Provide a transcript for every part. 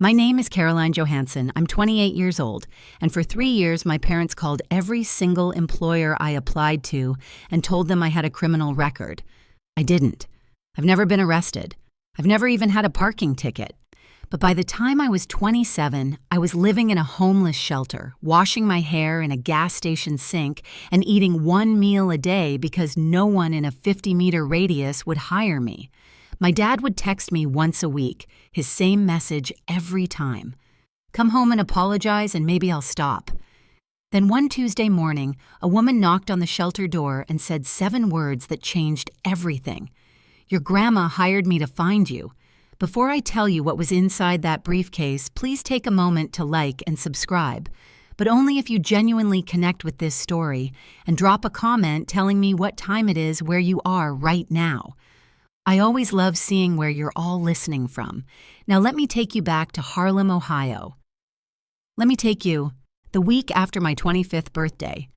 My name is Caroline Johansson. I'm 28 years old, and for 3 years my parents called every single employer I applied to and told them I had a criminal record. I didn't. I've never been arrested. I've never even had a parking ticket. But by the time I was 27, I was living in a homeless shelter, washing my hair in a gas station sink, and eating one meal a day because no one in a 50-meter radius would hire me. My dad would text me once a week, his same message every time. Come home and apologize and maybe I'll stop. Then one Tuesday morning, a woman knocked on the shelter door and said 7 words that changed everything. Your grandma hired me to find you. Before I tell you what was inside that briefcase, please take a moment to like and subscribe, but only if you genuinely connect with this story and drop a comment telling me what time it is where you are right now. I always love seeing where you're all listening from. Now let me take you back to Harlem, Ohio. Let me take you the week after my 25th birthday,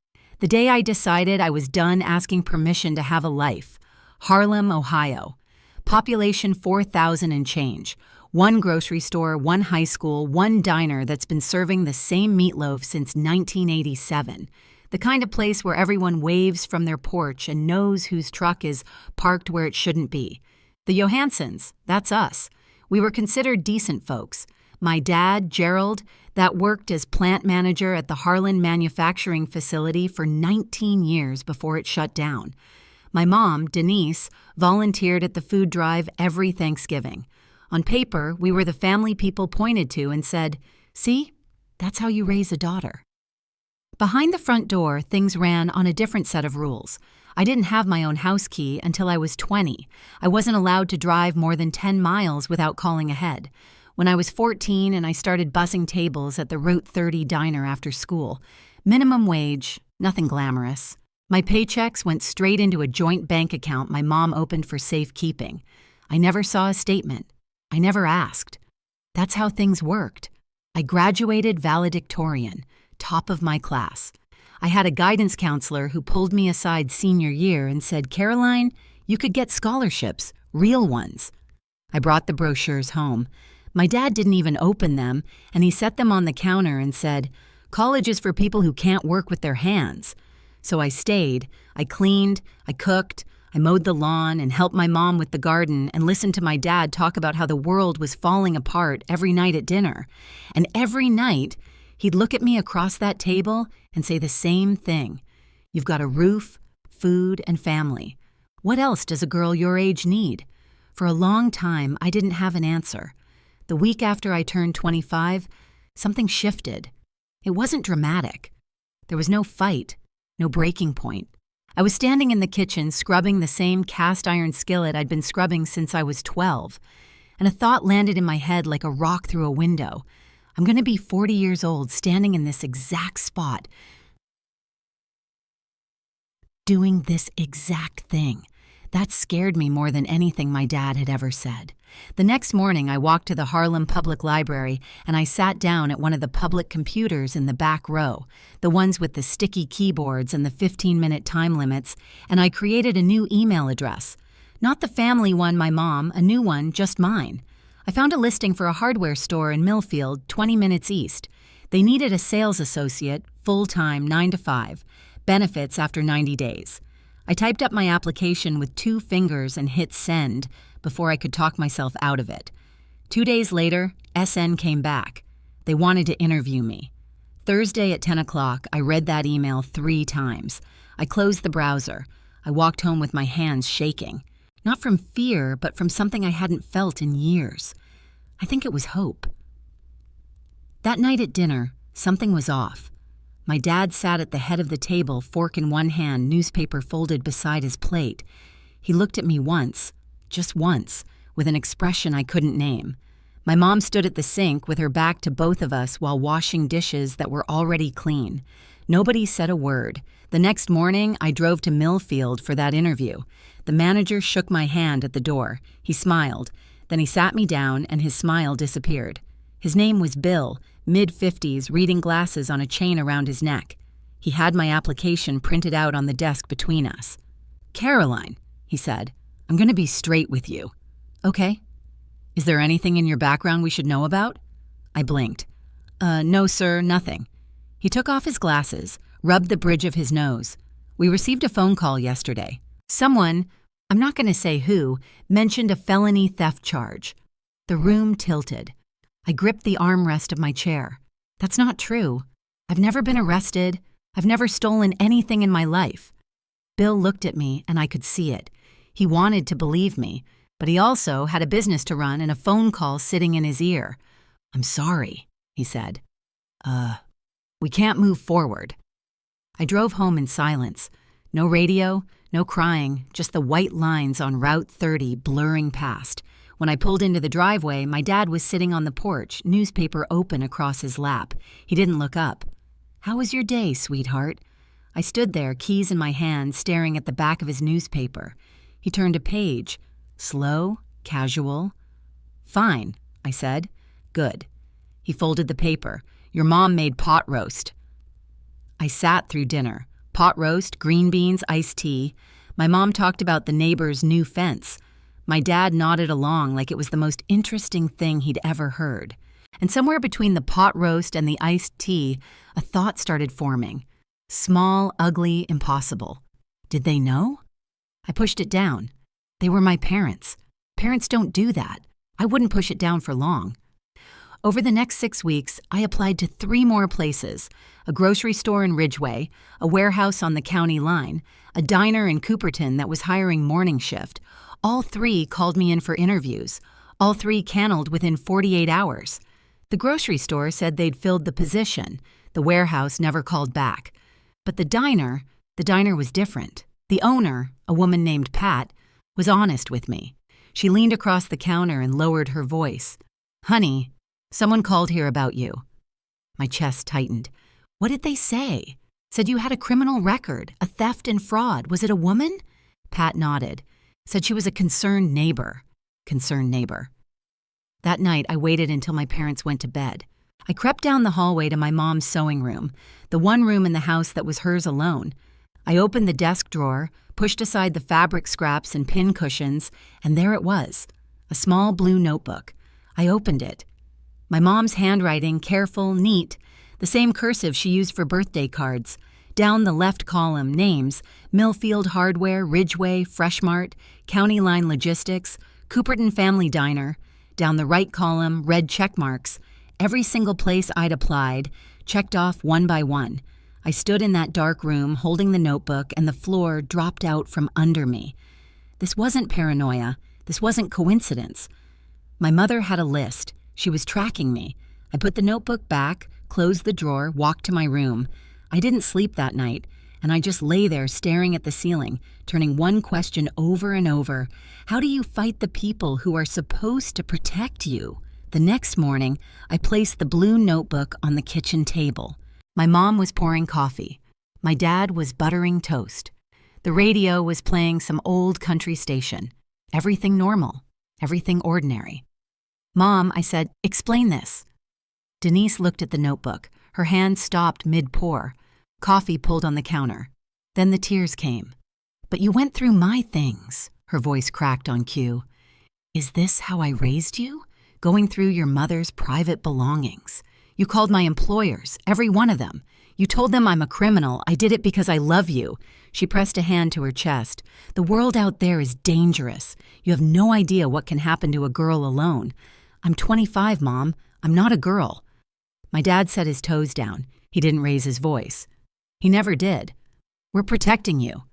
the day I decided I was done asking permission to have a life. Harlem, Ohio. Population 4,000 and change. 1 grocery store, 1 high school, 1 diner that's been serving the same meatloaf since 1987. The kind of place where everyone waves from their porch and knows whose truck is parked where it shouldn't be. The Johanssons, that's us. We were considered decent folks. My dad, Gerald, that worked as plant manager at the Harlan manufacturing facility for 19 years before it shut down. My mom, Denise, volunteered at the food drive every Thanksgiving. On paper, we were the family people pointed to and said, "See, that's how you raise a daughter." Behind the front door, things ran on a different set of rules. I didn't have my own house key until I was 20. I wasn't allowed to drive more than 10 miles without calling ahead. When I was 14 and I started bussing tables at the Route 30 diner after school, minimum wage, nothing glamorous. My paychecks went straight into a joint bank account my mom opened for safekeeping. I never saw a statement. I never asked. That's how things worked. I graduated valedictorian, top of my class. I had a guidance counselor who pulled me aside senior year and said, "Caroline, you could get scholarships, real ones." I brought the brochures home. My dad didn't even open them, and he set them on the counter and said, "College is for people who can't work with their hands." So I stayed. I cleaned, I cooked, I mowed the lawn and helped my mom with the garden and listened to my dad talk about how the world was falling apart every night at dinner. And every night, he'd look at me across that table and say the same thing. "You've got a roof, food, and family. What else does a girl your age need?" For a long time, I didn't have an answer. The week after I turned 25, something shifted. It wasn't dramatic. There was no fight. No breaking point. I was standing in the kitchen scrubbing the same cast iron skillet I'd been scrubbing since I was 12, and a thought landed in my head like a rock through a window. I'm going to be 40 years old standing in this exact spot, doing this exact thing. That scared me more than anything my dad had ever said. The next morning, I walked to the Harlem Public Library and I sat down at one of the public computers in the back row, the ones with the sticky keyboards and the 15-minute time limits, and I created a new email address. Not the family one, my mom, a new one, just mine. I found a listing for a hardware store in Millfield, 20 minutes east. They needed a sales associate, full-time, 9 to 5, benefits after 90 days. I typed up my application with 2 fingers and hit send before I could talk myself out of it. 2 days later, SN came back. They wanted to interview me. Thursday at 10 o'clock, I read that email 3 times. I closed the browser. I walked home with my hands shaking. Not from fear, but from something I hadn't felt in years. I think it was hope. That night at dinner, something was off. My dad sat at the head of the table, fork in one hand, newspaper folded beside his plate. He looked at me once, just once, with an expression I couldn't name. My mom stood at the sink with her back to both of us while washing dishes that were already clean. Nobody said a word. The next morning, I drove to Millfield for that interview. The manager shook my hand at the door. He smiled. Then he sat me down and his smile disappeared. His name was Bill, mid-50s, reading glasses on a chain around his neck. He had my application printed out on the desk between us. "Caroline," he said, "I'm going to be straight with you." "Okay. Is there anything in your background we should know about?" I blinked. No, sir, nothing. He took off his glasses, rubbed the bridge of his nose. We received a phone call yesterday. Someone, I'm not going to say who, mentioned a felony theft charge. The room tilted. I gripped the armrest of my chair. That's not true. I've never been arrested. I've never stolen anything in my life. Bill looked at me and I could see it. He wanted to believe me, but he also had a business to run and a phone call sitting in his ear. I'm sorry, he said. We can't move forward. I drove home in silence. No radio, no crying, just the white lines on Route 30 blurring past. When I pulled into the driveway, my dad was sitting on the porch, newspaper open across his lap. He didn't look up. How was your day, sweetheart? I stood there, keys in my hand, staring at the back of his newspaper. He turned a page. Slow, casual. Fine, I said. Good. He folded the paper. Your mom made pot roast. I sat through dinner. Pot roast, green beans, iced tea. My mom talked about the neighbor's new fence. My dad nodded along like it was the most interesting thing he'd ever heard. And somewhere between the pot roast and the iced tea, a thought started forming. Small, ugly, impossible. Did they know? I pushed it down. They were my parents. Parents don't do that. I wouldn't push it down for long. Over the next 6 weeks, I applied to 3 more places: a grocery store in Ridgeway, a warehouse on the county line, a diner in Cooperton that was hiring morning shift. All 3 called me in for interviews. All 3 canceled within 48 hours. The grocery store said they'd filled the position. The warehouse never called back. But the diner was different. The owner, a woman named Pat, was honest with me. She leaned across the counter and lowered her voice. Honey, someone called here about you. My chest tightened. What did they say? Said you had a criminal record, a theft and fraud. Was it a woman? Pat nodded. Said she was a concerned neighbor. Concerned neighbor. That night, I waited until my parents went to bed. I crept down the hallway to my mom's sewing room, the one room in the house that was hers alone. I opened the desk drawer, pushed aside the fabric scraps and pin cushions, and there it was, a small blue notebook. I opened it. My mom's handwriting, careful, neat, the same cursive she used for birthday cards. Down the left column, names: Millfield Hardware, Ridgeway, Freshmart, County Line Logistics, Cooperton Family Diner. Down the right column, red check marks. Every single place I'd applied, checked off one by one. I stood in that dark room holding the notebook and the floor dropped out from under me. This wasn't paranoia. This wasn't coincidence. My mother had a list. She was tracking me. I put the notebook back, closed the drawer, walked to my room. I didn't sleep that night, and I just lay there staring at the ceiling, turning one question over and over. How do you fight the people who are supposed to protect you? The next morning, I placed the blue notebook on the kitchen table. My mom was pouring coffee. My dad was buttering toast. The radio was playing some old country station. Everything normal. Everything ordinary. Mom, I said, explain this. Denise looked at the notebook. Her hand stopped mid-pour. Coffee pulled on the counter. Then the tears came. But you went through my things, her voice cracked on cue. Is this how I raised you? Going through your mother's private belongings. You called my employers, every one of them. You told them I'm a criminal. I did it because I love you. She pressed a hand to her chest. The world out there is dangerous. You have no idea what can happen to a girl alone. I'm 25, Mom. I'm not a girl. My dad set his toes down. He didn't raise his voice. He never did. We're protecting you.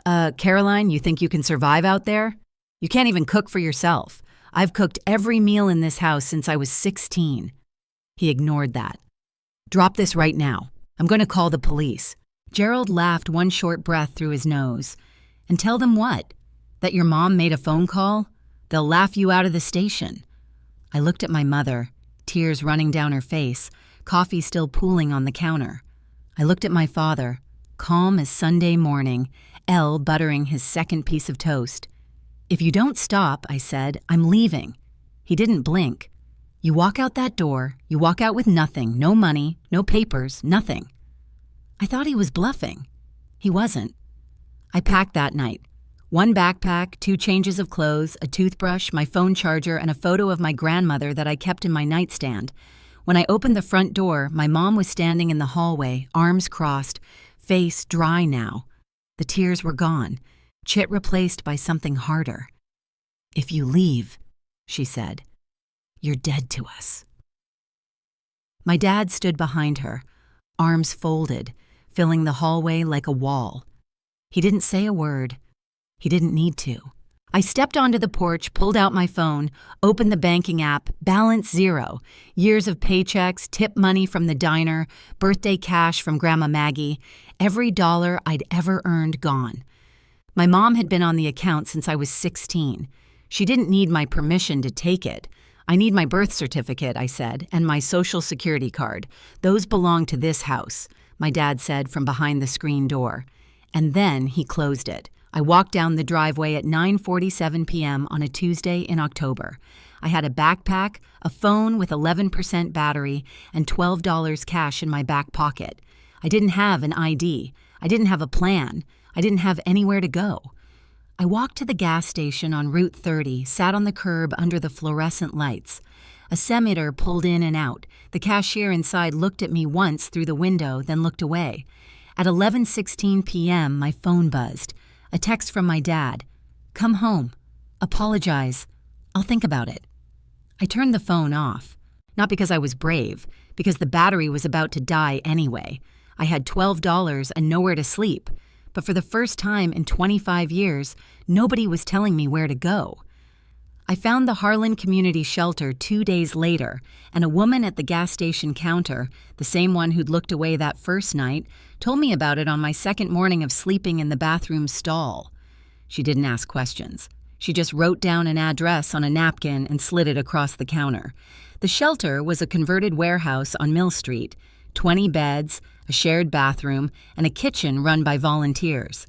Caroline, you think you can survive out there? You can't even cook for yourself. I've cooked every meal in this house since I was 16. He ignored that. Drop this right now. I'm going to call the police. Gerald laughed one short breath through his nose. And tell them what? That your mom made a phone call? They'll laugh you out of the station. I looked at my mother, tears running down her face, coffee still pooling on the counter. I looked at my father, calm as Sunday morning, Elle buttering his second piece of toast. If you don't stop, I said, I'm leaving. He didn't blink. You walk out that door, you walk out with nothing, no money, no papers, nothing. I thought he was bluffing. He wasn't. I packed that night. 1 backpack, 2 changes of clothes, a toothbrush, my phone charger, and a photo of my grandmother that I kept in my nightstand. When I opened the front door, my mom was standing in the hallway, arms crossed, face dry now. The tears were gone, chit replaced by something harder. "If you leave," she said, "you're dead to us." My dad stood behind her, arms folded, filling the hallway like a wall. He didn't say a word. He didn't need to. I stepped onto the porch, pulled out my phone, opened the banking app, balance zero, years of paychecks, tip money from the diner, birthday cash from Grandma Maggie, every dollar I'd ever earned gone. My mom had been on the account since I was 16. She didn't need my permission to take it. "I need my birth certificate," I said, "and my social security card. Those belong to this house," my dad said from behind the screen door. And then he closed it. I walked down the driveway at 9:47 p.m. on a Tuesday in October. I had a backpack, a phone with 11% battery, and $12 cash in my back pocket. I didn't have an ID. I didn't have a plan. I didn't have anywhere to go. I walked to the gas station on Route 30, sat on the curb under the fluorescent lights. A semi-meter pulled in and out. The cashier inside looked at me once through the window, then looked away. At 11:16 p.m., my phone buzzed. A text from my dad. "Come home. Apologize. I'll think about it." I turned the phone off. Not because I was brave, because the battery was about to die anyway. I had $12 and nowhere to sleep. But for the first time in 25 years, nobody was telling me where to go. I found the Harlan Community Shelter 2 days later, and a woman at the gas station counter, the same one who'd looked away that first night, told me about it on my second morning of sleeping in the bathroom stall. She didn't ask questions. She just wrote down an address on a napkin and slid it across the counter. The shelter was a converted warehouse on Mill Street, 20 beds, a shared bathroom, and a kitchen run by volunteers.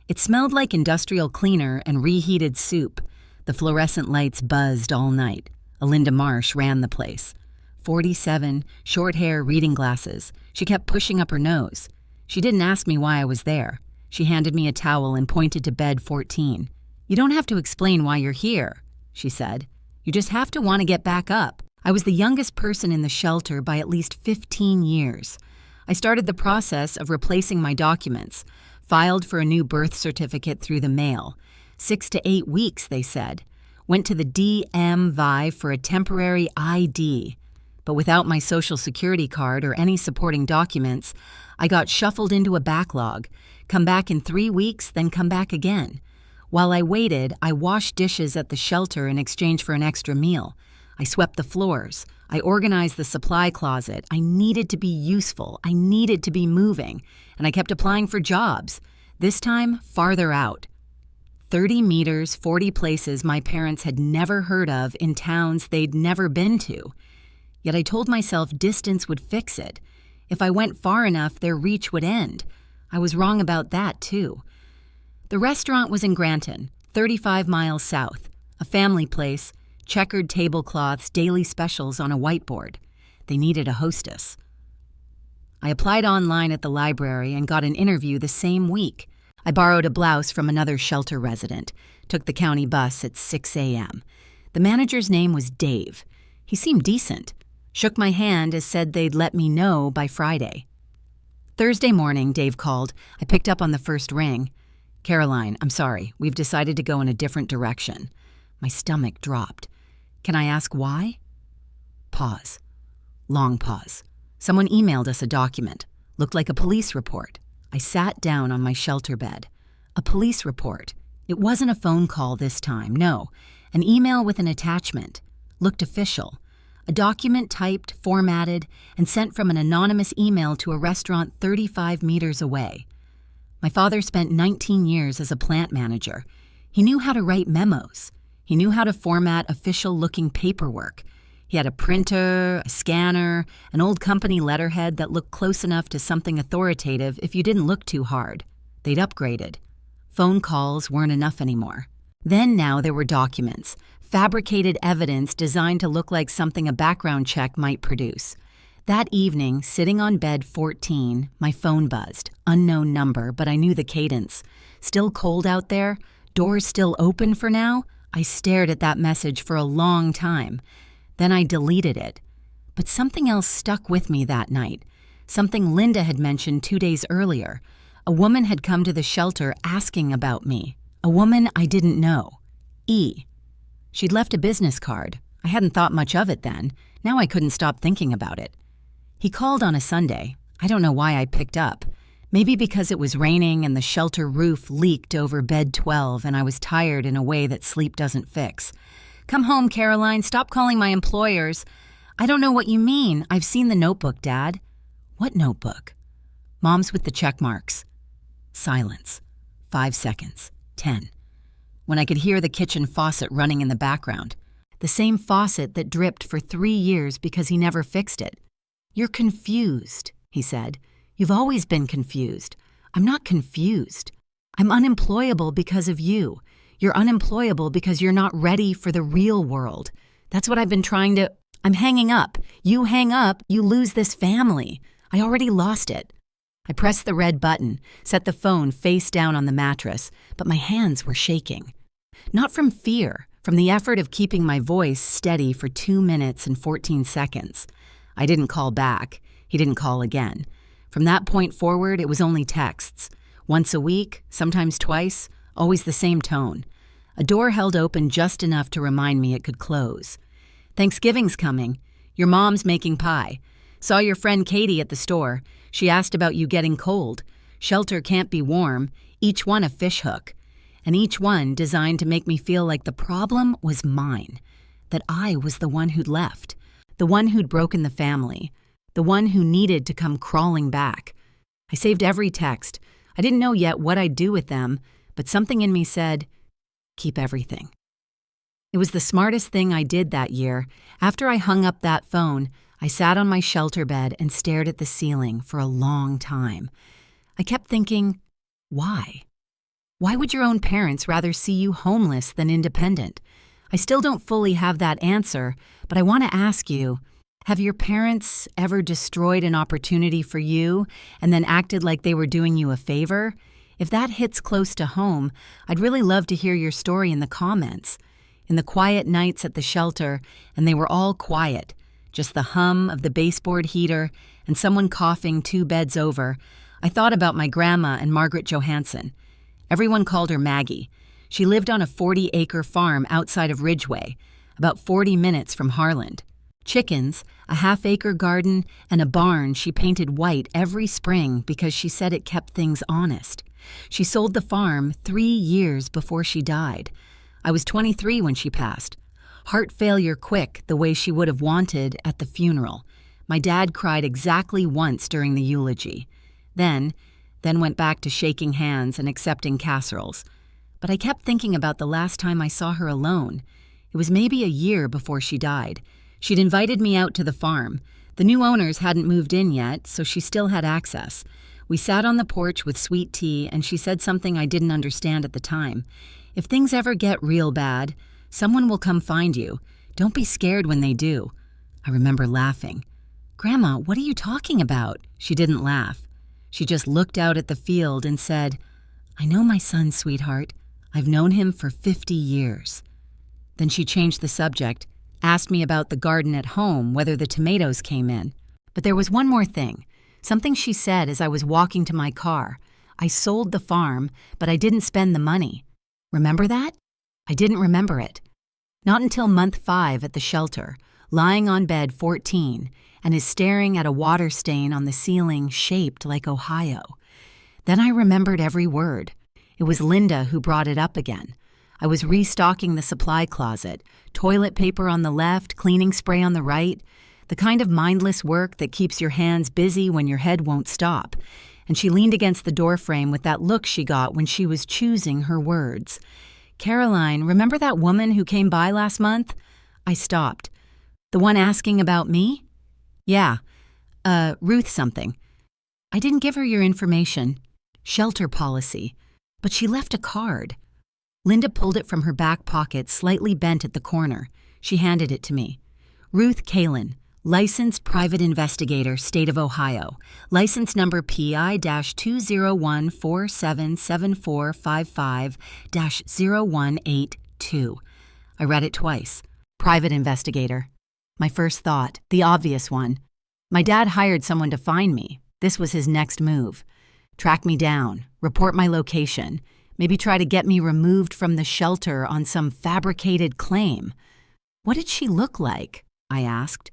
It smelled like industrial cleaner and reheated soup. The fluorescent lights buzzed all night. Alinda Marsh ran the place. 47, short hair, reading glasses. She kept pushing up her nose. She didn't ask me why I was there. She handed me a towel and pointed to bed 14. "You don't have to explain why you're here," she said. "You just have to want to get back up." I was the youngest person in the shelter by at least 15 years. I started the process of replacing my documents, filed for a new birth certificate through the mail. 6 to 8 weeks, they said. Went to the DMV for a temporary ID. But without my social security card or any supporting documents, I got shuffled into a backlog. Come back in 3 weeks, then come back again. While I waited, I washed dishes at the shelter in exchange for an extra meal. I swept the floors. I organized the supply closet. I needed to be useful. I needed to be moving. And I kept applying for jobs, this time farther out. 30 meters, 40 places my parents had never heard of in towns they'd never been to. Yet I told myself distance would fix it. If I went far enough, their reach would end. I was wrong about that, too. The restaurant was in Granton, 35 miles south. A family place, checkered tablecloths, daily specials on a whiteboard. They needed a hostess. I applied online at the library and got an interview the same week. I borrowed a blouse from another shelter resident, took the county bus at 6 a.m. The manager's name was Dave. He seemed decent. Shook my hand as said they'd let me know by Friday. Thursday morning, Dave called. I picked up on the first ring. "Caroline, I'm sorry. We've decided to go in a different direction." My stomach dropped. "Can I ask why?" Pause. Long pause. Someone emailed us a document. Looked like a police report. I sat down on my shelter bed. A police report. It wasn't a phone call this time, no. An email with an attachment. Looked official. A document typed, formatted, and sent from an anonymous email to a restaurant 35 meters away. My father spent 19 years as a plant manager. He knew how to write memos. He knew how to format official-looking paperwork. He had a printer, a scanner, an old company letterhead that looked close enough to something authoritative if you didn't look too hard. They'd upgraded. Phone calls weren't enough anymore. Now there were documents, fabricated evidence designed to look like something a background check might produce. That evening, sitting on bed 14, my phone buzzed. Unknown number, but I knew the cadence. Still cold out there? Doors still open for now? I stared at that message for a long time. Then I deleted it. But something else stuck with me that night. Something Linda had mentioned 2 days earlier. A woman had come to the shelter asking about me. A woman I didn't know. E. She'd left a business card. I hadn't thought much of it then. Now I couldn't stop thinking about it. He called on a Sunday. I don't know why I picked up. Maybe because it was raining and the shelter roof leaked over bed 12 and I was tired in a way that sleep doesn't fix. "Come home, Caroline. Stop calling my employers." "I don't know what you mean. I've seen the notebook, Dad." "What notebook?" "Mom's with the check marks." Silence. 5 seconds. 10. When I could hear the kitchen faucet running in the background. The same faucet that dripped for 3 years because he never fixed it. "You're confused," he said. "You've always been confused." "I'm not confused. I'm unemployable because of you. You're unemployable because you're not ready for the real world. That's what I've been trying to... I'm hanging up. You hang up, you lose this family. I already lost it." I pressed the red button, set the phone face down on the mattress, but my hands were shaking. Not from fear, from the effort of keeping my voice steady for 2 minutes and 14 seconds. I didn't call back. He didn't call again. From that point forward, it was only texts. Once a week, sometimes twice, always the same tone. A door held open just enough to remind me it could close. "Thanksgiving's coming. Your mom's making pie. Saw your friend Katie at the store. She asked about you getting cold. Shelter can't be warm, each one a fishhook. And each one designed to make me feel like the problem was mine. That I was the one who'd left. The one who'd broken the family. The one who needed to come crawling back. I saved every text. I didn't know yet what I'd do with them, but something in me said, keep everything. It was the smartest thing I did that year. After I hung up that phone, I sat on my shelter bed and stared at the ceiling for a long time. I kept thinking, why? Why would your own parents rather see you homeless than independent? I still don't fully have that answer, but I want to ask you, have your parents ever destroyed an opportunity for you and then acted like they were doing you a favor? If that hits close to home, I'd really love to hear your story in the comments. In the quiet nights at the shelter, and they were all quiet, just the hum of the baseboard heater and someone coughing 2 beds over, I thought about my grandma and Margaret Johansson. Everyone called her Maggie. She lived on a 40-acre farm outside of Ridgeway, about 40 minutes from Harland. Chickens, a half-acre garden, and a barn she painted white every spring because she said it kept things honest. She sold the farm 3 years before she died. I was 23 when she passed. Heart failure quick, the way she would have wanted at the funeral. My dad cried exactly once during the eulogy. Then went back to shaking hands and accepting casseroles. But I kept thinking about the last time I saw her alone. It was maybe a year before she died. She'd invited me out to the farm. The new owners hadn't moved in yet, so she still had access. We sat on the porch with sweet tea, and she said something I didn't understand at the time. If things ever get real bad, someone will come find you. Don't be scared when they do. I remember laughing. Grandma, what are you talking about? She didn't laugh. She just looked out at the field and said, I know my son, sweetheart. I've known him for 50 years. Then she changed the subject, asked me about the garden at home, whether the tomatoes came in. But there was one more thing, something she said as I was walking to my car. I sold the farm, but I didn't spend the money. Remember that? I didn't remember it. Not until month 5 at the shelter, lying on bed 14, and is staring at a water stain on the ceiling shaped like Ohio. Then I remembered every word. It was Linda who brought it up again. I was restocking the supply closet, toilet paper on the left, cleaning spray on the right, the kind of mindless work that keeps your hands busy when your head won't stop. And she leaned against the doorframe with that look she got when she was choosing her words. Caroline, remember that woman who came by last month? I stopped. The one asking about me? Yeah, Ruth something. I didn't give her your information. Shelter policy. But she left a card. Linda pulled it from her back pocket, slightly bent at the corner. She handed it to me. Ruth Kalin, licensed private investigator, state of Ohio. License number PI-201477455-0182. I read it twice. Private investigator. My first thought, the obvious one. My dad hired someone to find me. This was his next move. Track me down, report my location, maybe try to get me removed from the shelter on some fabricated claim. What did she look like? I asked.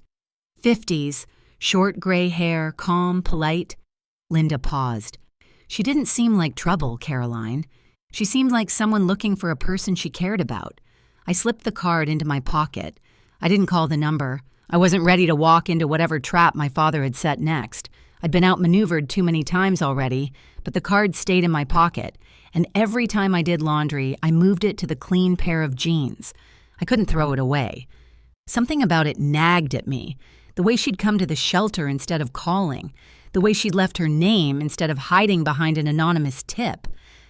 50s, short gray hair, calm, polite. Linda paused. She didn't seem like trouble, Caroline. She seemed like someone looking for a person she cared about. I slipped the card into my pocket. I didn't call the number. I wasn't ready to walk into whatever trap my father had set next. I'd been outmaneuvered too many times already, but the card stayed in my pocket, and every time I did laundry, I moved it to the clean pair of jeans. I couldn't throw it away. Something about it nagged at me. The way she'd come to the shelter instead of calling. The way she'd left her name instead of hiding behind an anonymous tip.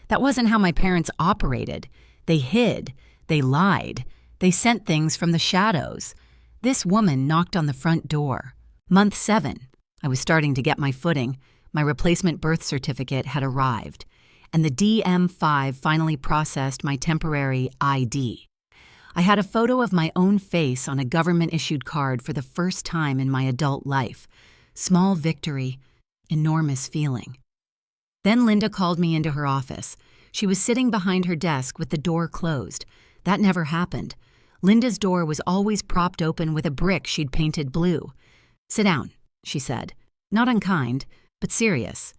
That wasn't how my parents operated. They hid. They lied. They sent things from the shadows. This woman knocked on the front door. Month 7. I was starting to get my footing. My replacement birth certificate had arrived, and the DM5 finally processed my temporary ID. I had a photo of my own face on a government-issued card for the first time in my adult life. Small victory, enormous feeling. Then Linda called me into her office. She was sitting behind her desk with the door closed. That never happened. Linda's door was always propped open with a brick she'd painted blue. "Sit down," she said. Not unkind, but serious.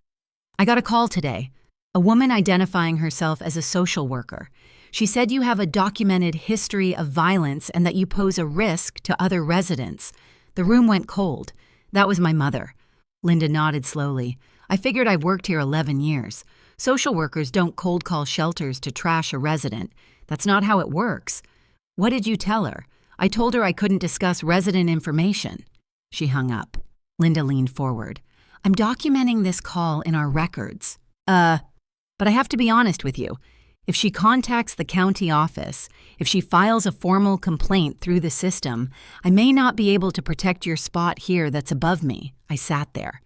"I got a call today. A woman identifying herself as a social worker. She said you have a documented history of violence and that you pose a risk to other residents." The room went cold. That was my mother. Linda nodded slowly. "I figured I've worked here 11 years. Social workers don't cold call shelters to trash a resident. That's not how it works." "What did you tell her?" "I told her I couldn't discuss resident information." She hung up. Linda leaned forward. "I'm documenting this call in our records." But I have to be honest with you. If she contacts the county office, if she files a formal complaint through the system, I may not be able to protect your spot here that's above me." I sat there.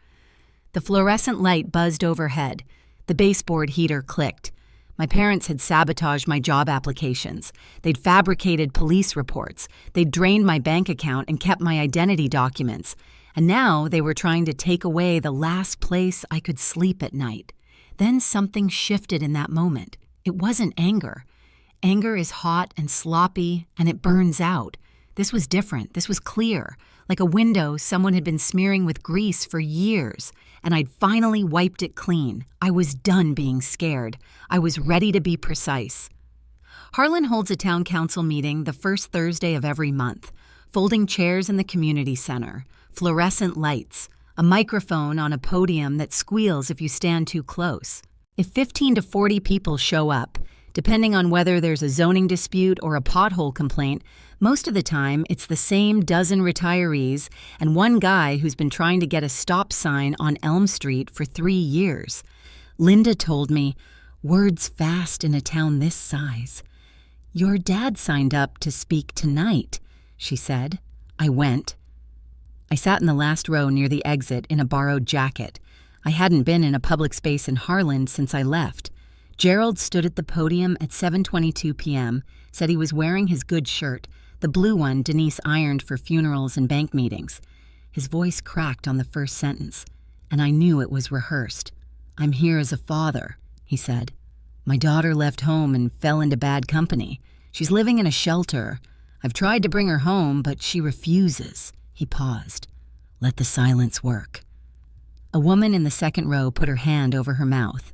The fluorescent light buzzed overhead. The baseboard heater clicked. My parents had sabotaged my job applications. They'd fabricated police reports. They'd drained my bank account and kept my identity documents. And now they were trying to take away the last place I could sleep at night. Then something shifted in that moment. It wasn't anger. Anger is hot and sloppy, and it burns out. This was different. This was clear. Like a window someone had been smearing with grease for years, and I'd finally wiped it clean. I was done being scared. I was ready to be precise. Harlan holds a town council meeting the first Thursday of every month. Folding chairs in the community center, fluorescent lights, a microphone on a podium that squeals if you stand too close. If 15 to 40 people show up, depending on whether there's a zoning dispute or a pothole complaint, most of the time it's the same dozen retirees and one guy who's been trying to get a stop sign on Elm Street for 3 years. Linda told me, "Words fast in a town this size." "Your dad signed up to speak tonight," she said. I went. I sat in the last row near the exit in a borrowed jacket. I hadn't been in a public space in Harlan since I left. Gerald stood at the podium at 7:22 p.m., said he was wearing his good shirt, the blue one Denise ironed for funerals and bank meetings. His voice cracked on the first sentence, and I knew it was rehearsed. "I'm here as a father," he said. "My daughter left home and fell into bad company. She's living in a shelter. I've tried to bring her home, but she refuses." He paused. "Let the silence work." A woman in the second row put her hand over her mouth.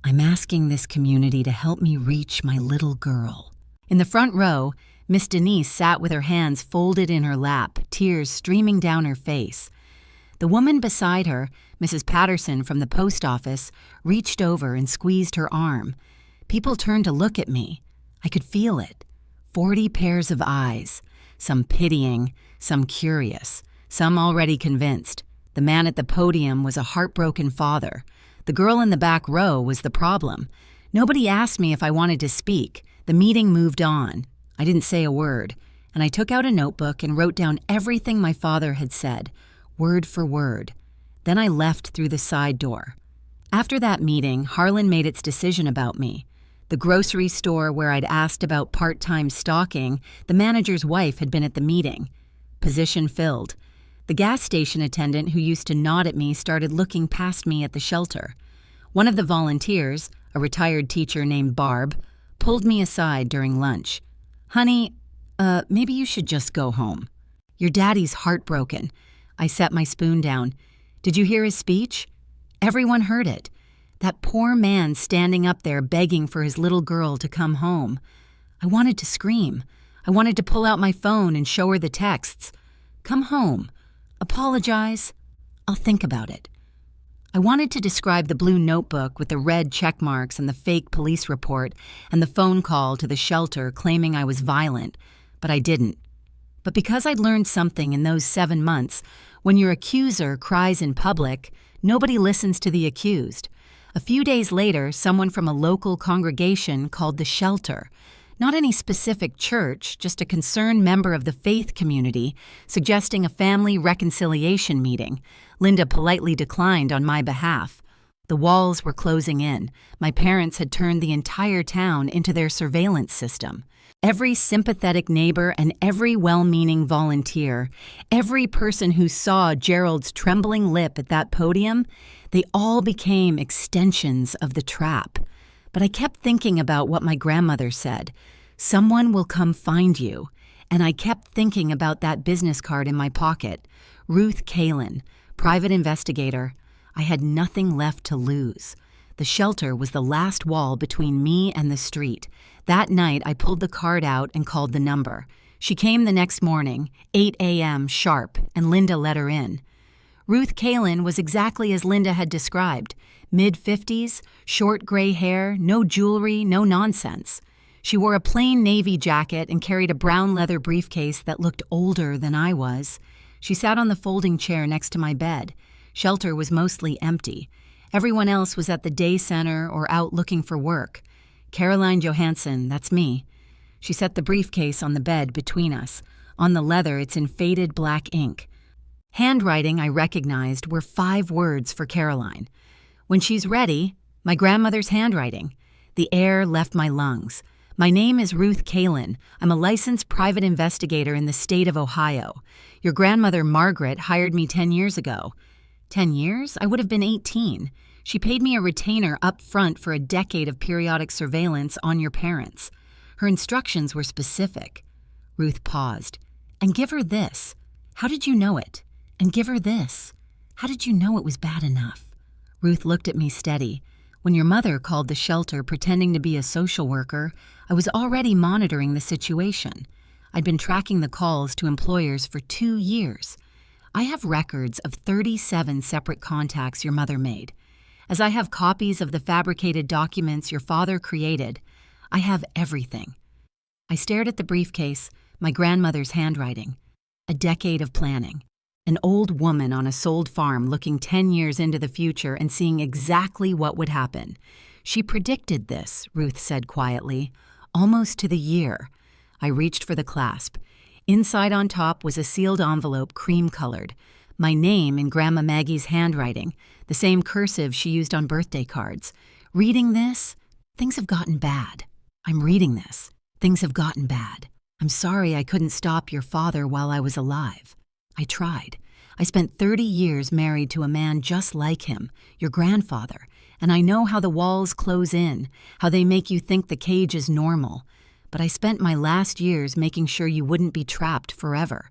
"I'm asking this community to help me reach my little girl." In the front row, Miss Denise sat with her hands folded in her lap, tears streaming down her face. The woman beside her, Mrs. Patterson from the post office, reached over and squeezed her arm. People turned to look at me. I could feel it. 40 pairs of eyes, some pitying, some curious, some already convinced. The man at the podium was a heartbroken father. The girl in the back row was the problem. Nobody asked me if I wanted to speak. The meeting moved on. I didn't say a word, and I took out a notebook and wrote down everything my father had said, word for word. Then I left through the side door. After that meeting, Harlan made its decision about me. The grocery store where I'd asked about part-time stalking, the manager's wife had been at the meeting. Position filled. The gas station attendant who used to nod at me started looking past me at the shelter. One of the volunteers, a retired teacher named Barb, pulled me aside during lunch. "Honey, maybe you should just go home. Your daddy's heartbroken." I set my spoon down. "Did you hear his speech?" Everyone heard it. That poor man standing up there begging for his little girl to come home. I wanted to scream. I wanted to pull out my phone and show her the texts. "Come home. Apologize. I'll think about it." I wanted to describe the blue notebook with the red check marks and the fake police report and the phone call to the shelter claiming I was violent, but I didn't. But because I'd learned something in those 7 months, when your accuser cries in public, nobody listens to the accused. A few days later, someone from a local congregation called the shelter. Not any specific church, just a concerned member of the faith community, suggesting a family reconciliation meeting. Linda politely declined on my behalf. The walls were closing in. My parents had turned the entire town into their surveillance system. Every sympathetic neighbor and every well-meaning volunteer, every person who saw Gerald's trembling lip at that podium, they all became extensions of the trap. But I kept thinking about what my grandmother said. "Someone will come find you." And I kept thinking about that business card in my pocket. Ruth Kalin, private investigator. I had nothing left to lose. The shelter was the last wall between me and the street. That night, I pulled the card out and called the number. She came the next morning, 8 a.m. sharp, and Linda let her in. Ruth Kalin was exactly as Linda had described. Mid-50s, short gray hair, no jewelry, no nonsense. She wore a plain navy jacket and carried a brown leather briefcase that looked older than I was. She sat on the folding chair next to my bed. Shelter was mostly empty. Everyone else was at the day center or out looking for work. "Caroline Johansson, that's me." She set the briefcase on the bed between us. On the leather, it's in faded black ink. Handwriting I recognized were 5 words for Caroline. "When she's ready," my grandmother's handwriting. The air left my lungs. "My name is Ruth Kalin. I'm a licensed private investigator in the state of Ohio. Your grandmother Margaret hired me 10 years ago." 10 years? I would have been 18. She paid me a retainer up front for a decade of periodic surveillance on your parents. Her instructions were specific. Ruth paused. "And give her this. How did you know it? And give her this. How did you know it was bad enough?" Ruth looked at me steady. "When your mother called the shelter pretending to be a social worker, I was already monitoring the situation. I'd been tracking the calls to employers for 2 years. I have records of 37 separate contacts your mother made. As I have copies of the fabricated documents your father created, I have everything." I stared at the briefcase, my grandmother's handwriting. A decade of planning. An old woman on a sold farm looking 10 years into the future and seeing exactly what would happen. "She predicted this," Ruth said quietly, "almost to the year." I reached for the clasp. Inside on top was a sealed envelope, cream-colored. My name in Grandma Maggie's handwriting, the same cursive she used on birthday cards. Reading this, things have gotten bad. I'm reading this. Things have gotten bad. I'm sorry I couldn't stop your father while I was alive. I tried. I spent 30 years married to a man just like him, your grandfather, and I know how the walls close in, how they make you think the cage is normal. But I spent my last years making sure you wouldn't be trapped forever.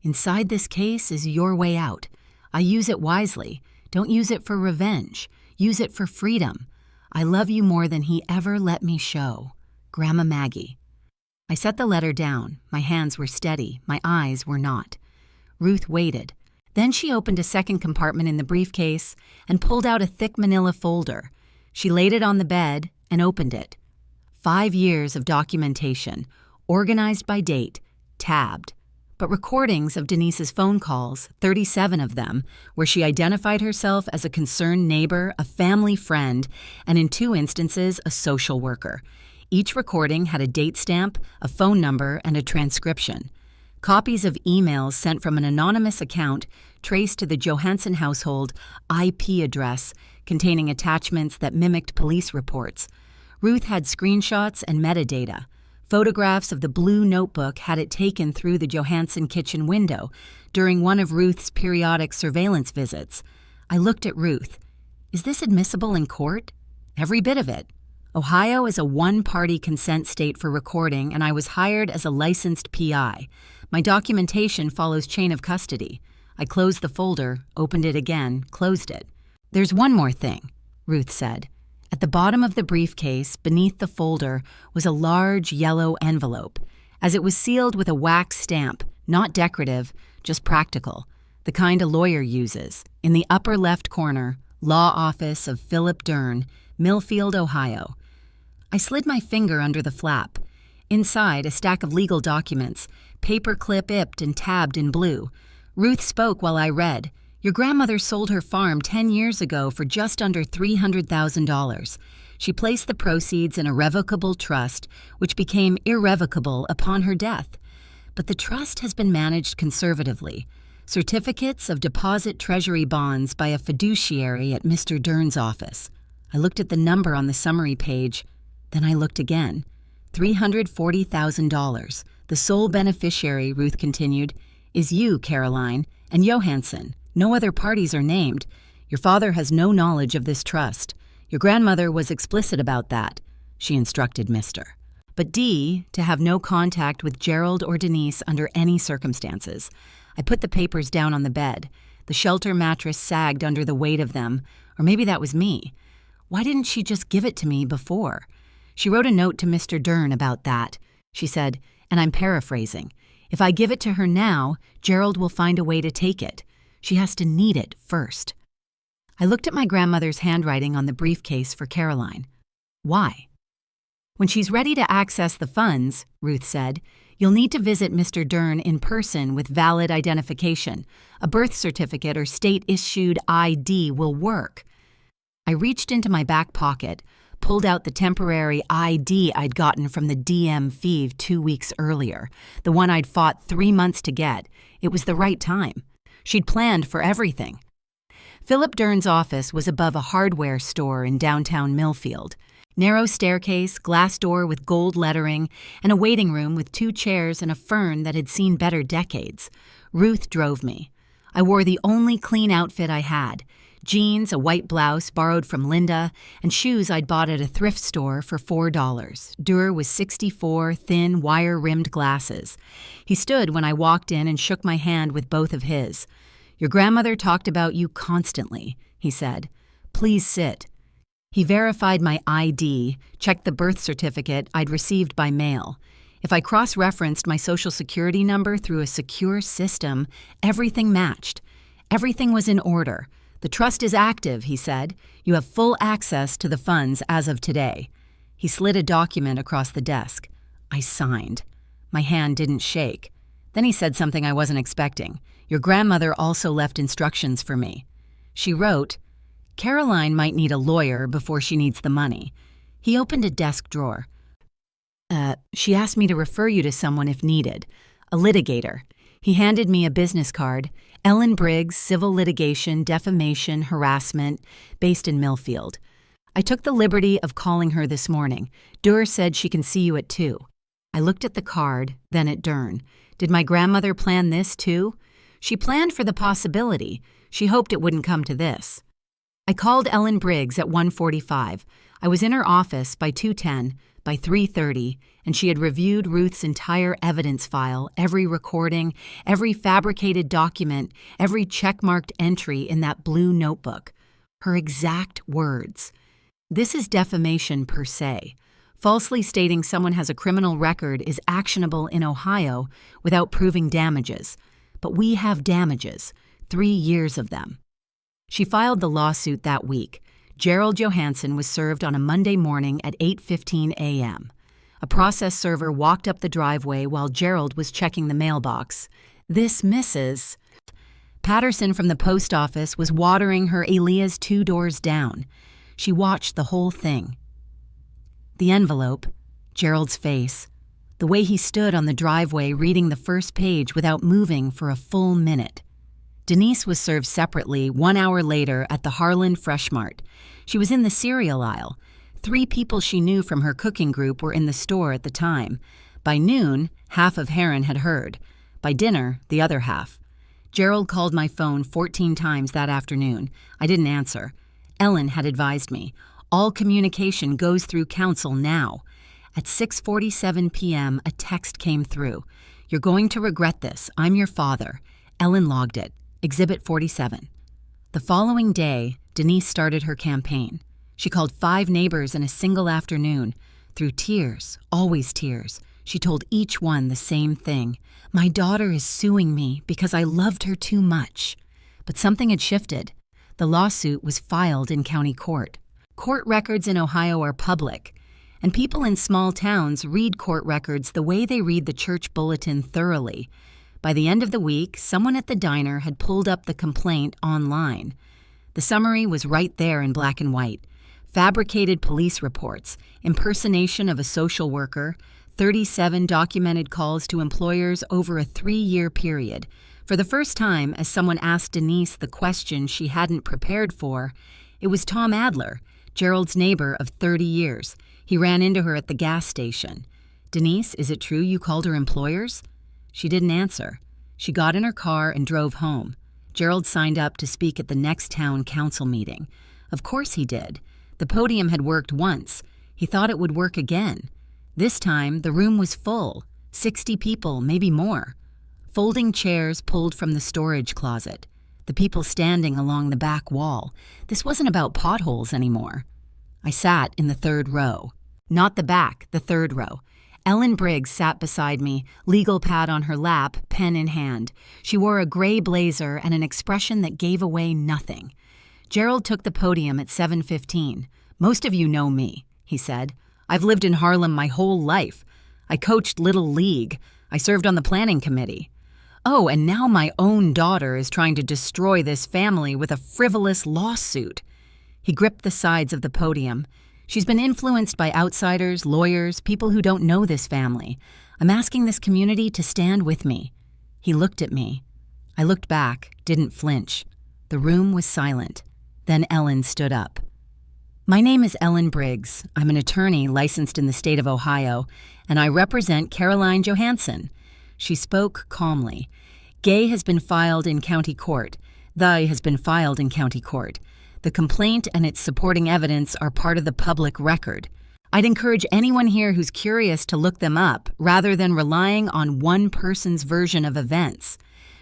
Inside this case is your way out. I use it wisely. Don't use it for revenge. Use it for freedom. I love you more than he ever let me show. Grandma Maggie. I set the letter down. My hands were steady. My eyes were not. Ruth waited. Then she opened a second compartment in the briefcase and pulled out a thick manila folder. She laid it on the bed and opened it. 5 years of documentation, organized by date, tabbed. But recordings of Denise's phone calls, 37 of them, where she identified herself as a concerned neighbor, a family friend, and in 2 instances, a social worker. Each recording had a date stamp, a phone number, and a transcription. Copies of emails sent from an anonymous account traced to the Johansson household IP address containing attachments that mimicked police reports. Ruth had screenshots and metadata. Photographs of the blue notebook had it taken through the Johansson kitchen window during one of Ruth's periodic surveillance visits. I looked at Ruth. Is this admissible in court? Every bit of it. Ohio is a one-party consent state for recording, and I was hired as a licensed PI. My documentation follows chain of custody. I closed the folder, opened it again, closed it. There's one more thing, Ruth said. At the bottom of the briefcase, beneath the folder, was a large yellow envelope, as it was sealed with a wax stamp, not decorative, just practical, the kind a lawyer uses. In the upper left corner, Law Office of Philip Dern, Millfield, Ohio. I slid my finger under the flap. Inside, a stack of legal documents, paperclip ipped and tabbed in blue. Ruth spoke while I read. Your grandmother sold her farm 10 years ago for just under $300,000. She placed the proceeds in a revocable trust, which became irrevocable upon her death. But the trust has been managed conservatively. Certificates of deposit treasury bonds by a fiduciary at Mr. Dern's office. I looked at the number on the summary page. Then I looked again. $340,000. The sole beneficiary, Ruth continued, is you, Caroline, and Johansson. No other parties are named. Your father has no knowledge of this trust. Your grandmother was explicit about that, she instructed Mr. But D, to have no contact with Gerald or Denise under any circumstances. I put the papers down on the bed. The shelter mattress sagged under the weight of them, or maybe that was me. Why didn't she just give it to me before? She wrote a note to Mr. Dern about that. She said, and I'm paraphrasing, if I give it to her now, Gerald will find a way to take it. She has to need it first. I looked at my grandmother's handwriting on the briefcase for Caroline. Why? When she's ready to access the funds, Ruth said, you'll need to visit Mr. Dern in person with valid identification. A birth certificate or state-issued ID will work. I reached into my back pocket, pulled out the temporary ID I'd gotten from the DM 2 weeks earlier, the one I'd fought 3 months to get. It was the right time. She'd planned for everything. Philip Dern's office was above a hardware store in downtown Millfield. Narrow staircase, glass door with gold lettering, and a waiting room with 2 chairs and a fern that had seen better decades. Ruth drove me. I wore the only clean outfit I had. Jeans, a white blouse borrowed from Linda, and shoes I'd bought at a thrift store for $4. Durr was 64, thin, wire-rimmed glasses. He stood when I walked in and shook my hand with both of his. Your grandmother talked about you constantly, he said. Please sit. He verified my ID, checked the birth certificate I'd received by mail. If I cross-referenced my Social Security number through a secure system, everything matched. Everything was in order. The trust is active, he said. You have full access to the funds as of today. He slid a document across the desk. I signed. My hand didn't shake. Then he said something I wasn't expecting. Your grandmother also left instructions for me. She wrote, Caroline might need a lawyer before she needs the money. He opened a desk drawer. She asked me to refer you to someone if needed. A litigator. He handed me a business card. Ellen Briggs, Civil Litigation, Defamation, Harassment, based in Millfield. I took the liberty of calling her this morning. Durr said she can see you at 2. I looked at the card, then at Dern. Did my grandmother plan this too? She planned for the possibility. She hoped it wouldn't come to this. I called Ellen Briggs at 1:45. I was in her office by 2:10, by 3:30, and she had reviewed Ruth's entire evidence file, every recording, every fabricated document, every checkmarked entry in that blue notebook. Her exact words. This is defamation per se. Falsely stating someone has a criminal record is actionable in Ohio without proving damages. But we have damages, 3 years of them. She filed the lawsuit that week. Gerald Johansson was served on a Monday morning at 8:15 a.m. A process server walked up the driveway while Gerald was checking the mailbox. This Mrs. Patterson from the post office was watering her Elias 2 doors down. She watched the whole thing. The envelope, Gerald's face, the way he stood on the driveway reading the first page without moving for a full minute. Denise was served separately 1 hour later at the Harlan Fresh Mart. She was in the cereal aisle. 3 people she knew from her cooking group were in the store at the time. By noon, half of Heron had heard. By dinner, the other half. Gerald called my phone 14 times that afternoon. I didn't answer. Ellen had advised me, all communication goes through counsel now. At 6:47 p.m., a text came through. You're going to regret this. I'm your father. Ellen logged it. Exhibit 47. The following day, Denise started her campaign. She called 5 neighbors in a single afternoon. Through tears, always tears, she told each one the same thing. My daughter is suing me because I loved her too much. But something had shifted. The lawsuit was filed in county court. Court records in Ohio are public, and people in small towns read court records the way they read the church bulletin thoroughly. By the end of the week, someone at the diner had pulled up the complaint online. The summary was right there in black and white. Fabricated police reports, impersonation of a social worker, 37 documented calls to employers over a 3-year period. For the first time, as someone asked Denise the question she hadn't prepared for, it was Tom Adler, Gerald's neighbor of 30 years. He ran into her at the gas station. Denise, is it true you called her employers? She didn't answer. She got in her car and drove home. Gerald signed up to speak at the next town council meeting. Of course he did. The podium had worked once. He thought it would work again. This time, the room was full. 60 people, maybe more. Folding chairs pulled from the storage closet. The people standing along the back wall. This wasn't about potholes anymore. I sat in the 3rd row. Not the back, the 3rd row. Ellen Briggs sat beside me, legal pad on her lap, pen in hand. She wore a gray blazer and an expression that gave away nothing. Gerald took the podium at 7:15. Most of you know me, he said. I've lived in Harlem my whole life. I coached Little League. I served on the planning committee. Oh, and now my own daughter is trying to destroy this family with a frivolous lawsuit. He gripped the sides of the podium. She's been influenced by outsiders, lawyers, people who don't know this family. I'm asking this community to stand with me. He looked at me. I looked back, didn't flinch. The room was silent. Then Ellen stood up. My name is Ellen Briggs. I'm an attorney licensed in the state of Ohio, and I represent Caroline Johansson. She spoke calmly. Gay has been filed in county court. Thy has been filed in county court. The complaint and its supporting evidence are part of the public record. I'd encourage anyone here who's curious to look them up rather than relying on one person's version of events.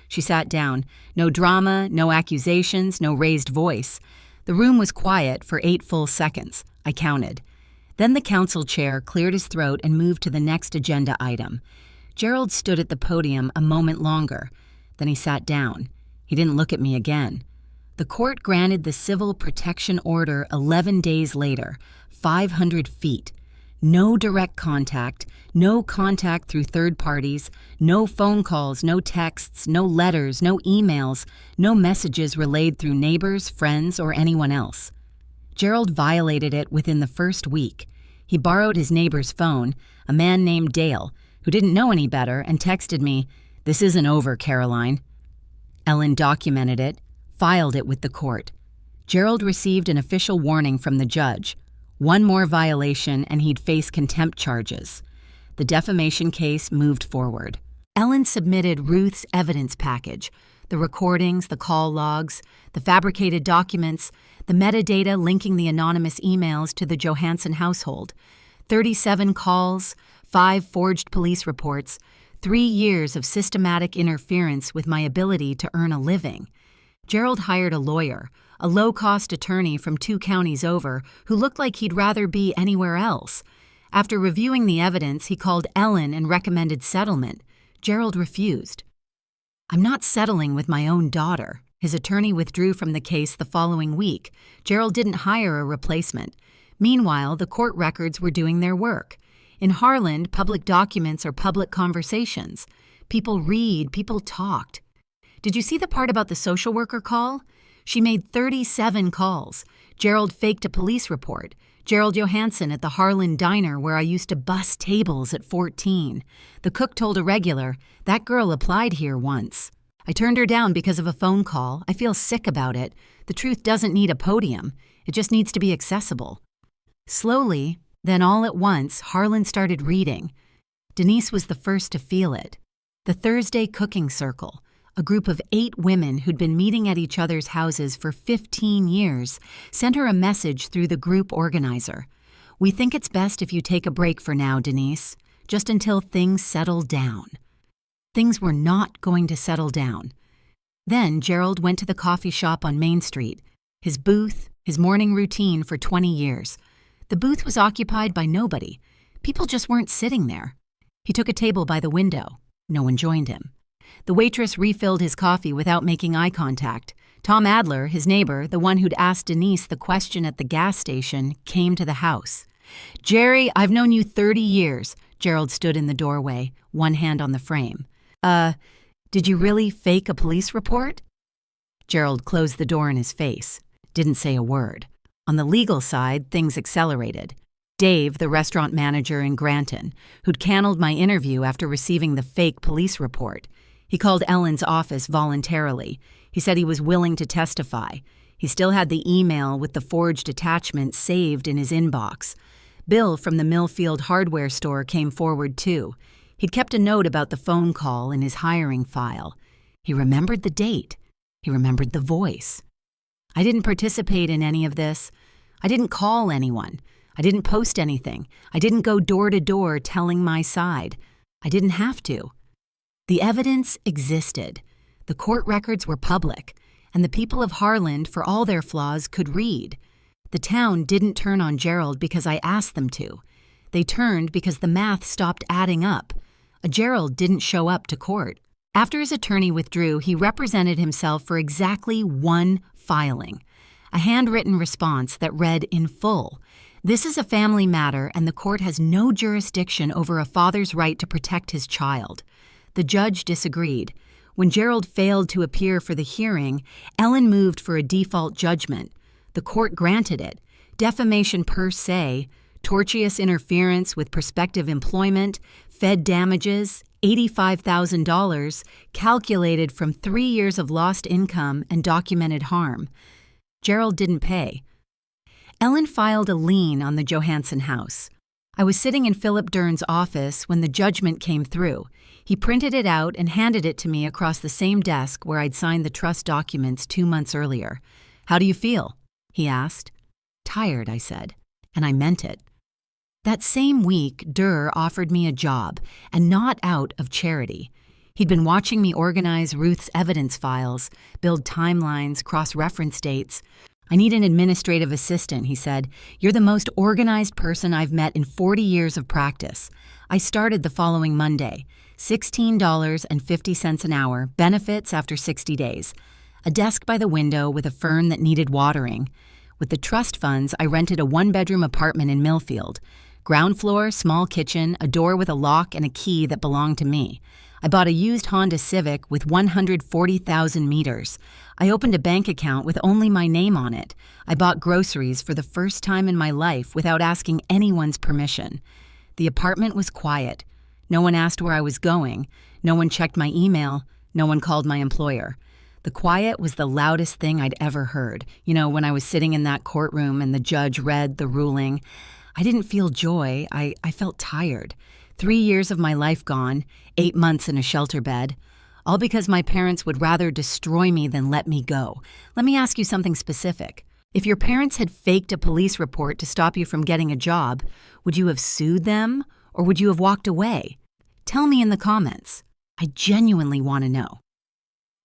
She sat down. No drama, no accusations, no raised voice. The room was quiet for 8 full seconds. I counted. Then the council chair cleared his throat and moved to the next agenda item. Gerald stood at the podium a moment longer. Then he sat down. He didn't look at me again. The court granted the civil protection order 11 days later, 500 feet. No direct contact, no contact through third parties, no phone calls, no texts, no letters, no emails, no messages relayed through neighbors, friends, or anyone else. Gerald violated it within the first week. He borrowed his neighbor's phone, a man named Dale, who didn't know any better, and texted me, "This isn't over, Caroline." Ellen documented it, filed it with the court. Gerald received an official warning from the judge. One more violation and he'd face contempt charges. The defamation case moved forward. Ellen submitted Ruth's evidence package, the recordings, the call logs, the fabricated documents, the metadata linking the anonymous emails to the Johansson household, 37 calls, 5 forged police reports, 3 years of systematic interference with my ability to earn a living. Gerald hired a lawyer, a low-cost attorney from 2 counties over who looked like he'd rather be anywhere else. After reviewing the evidence, he called Ellen and recommended settlement. Gerald refused. "I'm not settling with my own daughter." His attorney withdrew from the case the following week. Gerald didn't hire a replacement. Meanwhile, the court records were doing their work. In Harland, public documents are public conversations. People read, people talked. Did you see the part about the social worker call? She made 37 calls. Gerald faked a police report. Gerald Johansson at the Harlan Diner where I used to bus tables at 14. The cook told a regular, "That girl applied here once." I turned her down because of a phone call. I feel sick about it. The truth doesn't need a podium. It just needs to be accessible. Slowly, then all at once, Harlan started reading. Denise was the first to feel it. The Thursday Cooking Circle, a group of 8 women who'd been meeting at each other's houses for 15 years, sent her a message through the group organizer. "We think it's best if you take a break for now, Denise, just until things settle down." Things were not going to settle down. Then Gerald went to the coffee shop on Main Street, his booth, his morning routine for 20 years. The booth was occupied by nobody. People just weren't sitting there. He took a table by the window. No one joined him. The waitress refilled his coffee without making eye contact. Tom Adler, his neighbor, the one who'd asked Denise the question at the gas station, came to the house. "Jerry, I've known you 30 years. Gerald stood in the doorway, one hand on the frame. Did you really fake a police report?" Gerald closed the door in his face. Didn't say a word. On the legal side, things accelerated. Dave, the restaurant manager in Granton, who'd canceled my interview after receiving the fake police report. He called Ellen's office voluntarily. He said he was willing to testify. He still had the email with the forged attachment saved in his inbox. Bill from the Millfield hardware store came forward too. He'd kept a note about the phone call in his hiring file. He remembered the date. He remembered the voice. I didn't participate in any of this. I didn't call anyone. I didn't post anything. I didn't go door to door telling my side. I didn't have to. The evidence existed. The court records were public, and the people of Harlan, for all their flaws, could read. The town didn't turn on Gerald because I asked them to. They turned because the math stopped adding up. Gerald didn't show up to court. After his attorney withdrew, he represented himself for exactly one filing, a handwritten response that read in full, "This is a family matter and the court has no jurisdiction over a father's right to protect his child." The judge disagreed. When Gerald failed to appear for the hearing, Ellen moved for a default judgment. The court granted it. Defamation per se, tortious interference with prospective employment, Fed damages, $85,000, calculated from 3 years of lost income and documented harm. Gerald didn't pay. Ellen filed a lien on the Johansson house. I was sitting in Philip Dern's office when the judgment came through. He printed it out and handed it to me across the same desk where I'd signed the trust documents 2 months earlier. "How do you feel?" he asked. "Tired," I said, and I meant it. That same week, Durr offered me a job, and not out of charity. He'd been watching me organize Ruth's evidence files, build timelines, cross-reference dates. "I need an administrative assistant," he said. "You're the most organized person I've met in 40 years of practice." I started the following Monday, $16.50 an hour, benefits after 60 days. A desk by the window with a fern that needed watering. With the trust funds, I rented a 1-bedroom apartment in Millfield. Ground floor, small kitchen, a door with a lock and a key that belonged to me. I bought a used Honda Civic with 140,000 meters. I opened a bank account with only my name on it. I bought groceries for the first time in my life without asking anyone's permission. The apartment was quiet. No one asked where I was going. No one checked my email. No one called my employer. The quiet was the loudest thing I'd ever heard. When I was sitting in that courtroom and the judge read the ruling. I didn't feel joy. I felt tired. 3 years of my life gone, 8 months in a shelter bed, all because my parents would rather destroy me than let me go. Let me ask you something specific. If your parents had faked a police report to stop you from getting a job, would you have sued them or would you have walked away? Tell me in the comments. I genuinely want to know.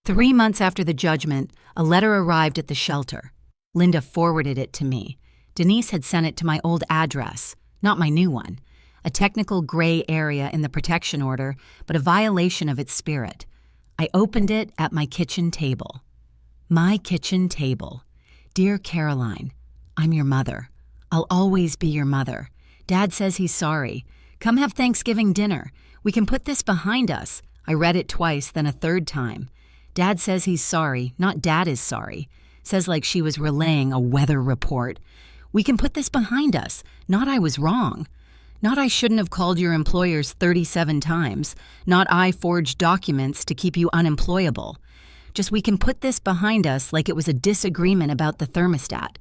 3 months after the judgment, a letter arrived at the shelter. Linda forwarded it to me. Denise had sent it to my old address, not my new one. A technical gray area in the protection order, but a violation of its spirit. I opened it at my kitchen table. My kitchen table. Dear Caroline, I'm your mother. I'll always be your mother. Dad says he's sorry. Come have Thanksgiving dinner. We can put this behind us. I read it twice, then a third time. Dad says he's sorry, not Dad is sorry. Says like she was relaying a weather report. We can put this behind us, not I was wrong. Not I shouldn't have called your employers 37 times. Not I forged documents to keep you unemployable. Just we can put this behind us like it was a disagreement about the thermostat.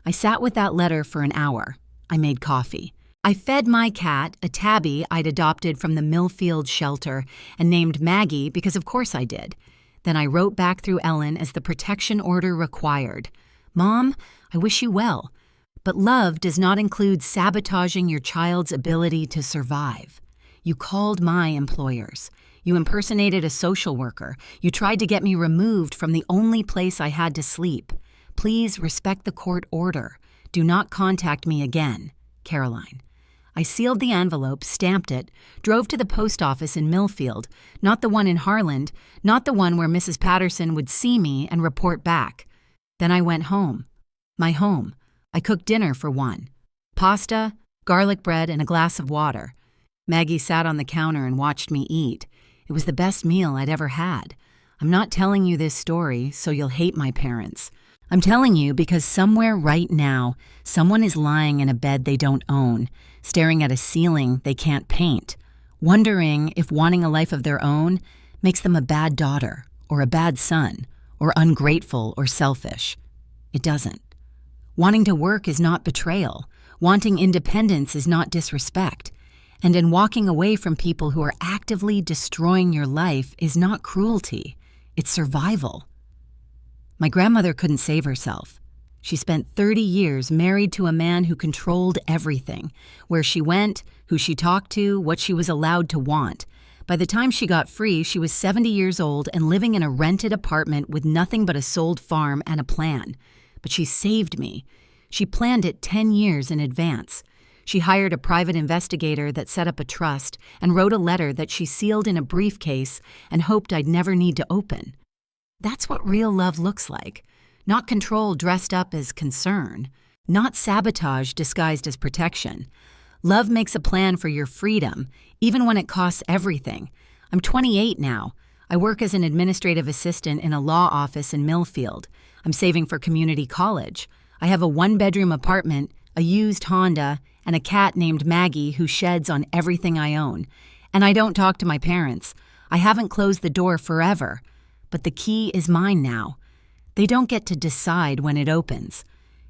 I sat with that letter for an hour. I made coffee. I fed my cat, a tabby I'd adopted from the Millfield shelter, and named Maggie because of course I did. Then I wrote back through Ellen as the protection order required. Mom, I wish you well, but love does not include sabotaging your child's ability to survive. You called my employers. You impersonated a social worker. You tried to get me removed from the only place I had to sleep. Please respect the court order. Do not contact me again. Caroline. I sealed the envelope, stamped it, drove to the post office in Millfield, not the one in Harland, not the one where Mrs. Patterson would see me and report back. Then I went home. My home. I cooked dinner for one. Pasta, garlic bread, and a glass of water. Maggie sat on the counter and watched me eat. It was the best meal I'd ever had. I'm not telling you this story so you'll hate my parents. I'm telling you because somewhere right now, someone is lying in a bed they don't own, staring at a ceiling they can't paint, wondering if wanting a life of their own makes them a bad daughter or a bad son or ungrateful or selfish. It doesn't. Wanting to work is not betrayal. Wanting independence is not disrespect. And in walking away from people who are actively destroying your life is not cruelty. It's survival. My grandmother couldn't save herself. She spent 30 years married to a man who controlled everything, where she went, who she talked to, what she was allowed to want. By the time she got free, she was 70 years old and living in a rented apartment with nothing but a sold farm and a plan. But she saved me. She planned it 10 years in advance. She hired a private investigator that set up a trust and wrote a letter that she sealed in a briefcase and hoped I'd never need to open. That's what real love looks like. Not control dressed up as concern. Not sabotage disguised as protection. Love makes a plan for your freedom, even when it costs everything. I'm 28 now. I work as an administrative assistant in a law office in Millfield. I'm saving for community college. I have a one-bedroom apartment, a used Honda, and a cat named Maggie who sheds on everything I own. And I don't talk to my parents. I haven't closed the door forever. But the key is mine now. They don't get to decide when it opens.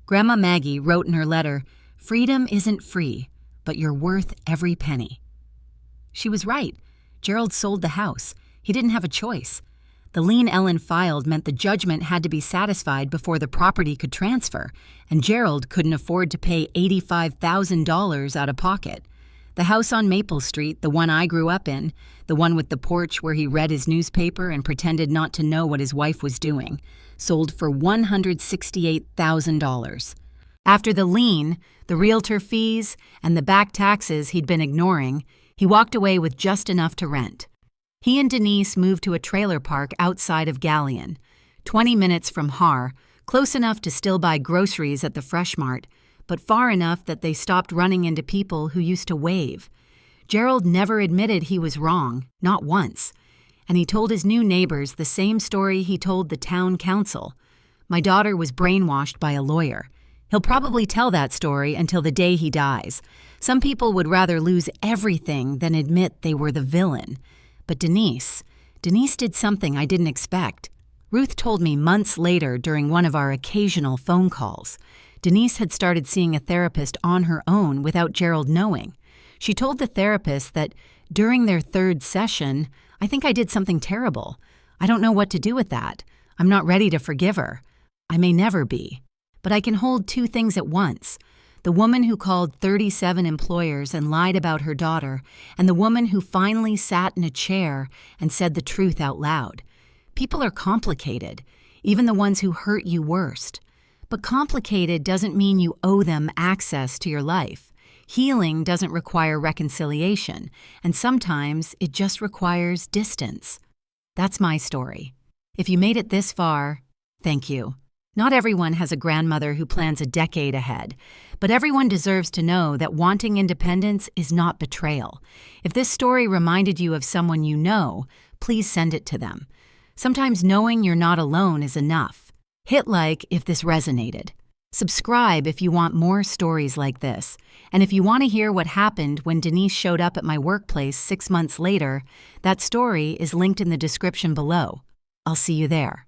Grandma Maggie wrote in her letter, "Freedom isn't free, but you're worth every penny." She was right. Gerald sold the house. He didn't have a choice. The lien Ellen filed meant the judgment had to be satisfied before the property could transfer, and Gerald couldn't afford to pay $85,000 out of pocket. The house on Maple Street, the one I grew up in, the one with the porch where he read his newspaper and pretended not to know what his wife was doing, sold for $168,000. After the lien, the realtor fees, and the back taxes he'd been ignoring, he walked away with just enough to rent. He and Denise moved to a trailer park outside of Galleon, 20 minutes from Har, close enough to still buy groceries at the Fresh Mart, but far enough that they stopped running into people who used to wave. Gerald never admitted he was wrong, not once. And he told his new neighbors the same story he told the town council. My daughter was brainwashed by a lawyer. He'll probably tell that story until the day he dies. Some people would rather lose everything than admit they were the villain. But Denise did something I didn't expect. Ruth told me months later during one of our occasional phone calls. Denise had started seeing a therapist on her own without Gerald knowing. She told the therapist that during their third session, "I think I did something terrible. I don't know what to do with that. I'm not ready to forgive her. I may never be. But I can hold two things at once. The woman who called 37 employers and lied about her daughter, and the woman who finally sat in a chair and said the truth out loud. People are complicated, even the ones who hurt you worst. But complicated doesn't mean you owe them access to your life. Healing doesn't require reconciliation, and sometimes it just requires distance. That's my story. If you made it this far, thank you. Not everyone has a grandmother who plans a decade ahead, but everyone deserves to know that wanting independence is not betrayal. If this story reminded you of someone you know, please send it to them. Sometimes knowing you're not alone is enough. Hit like if this resonated. Subscribe if you want more stories like this. And if you want to hear what happened when Denise showed up at my workplace 6 months later, that story is linked in the description below. I'll see you there.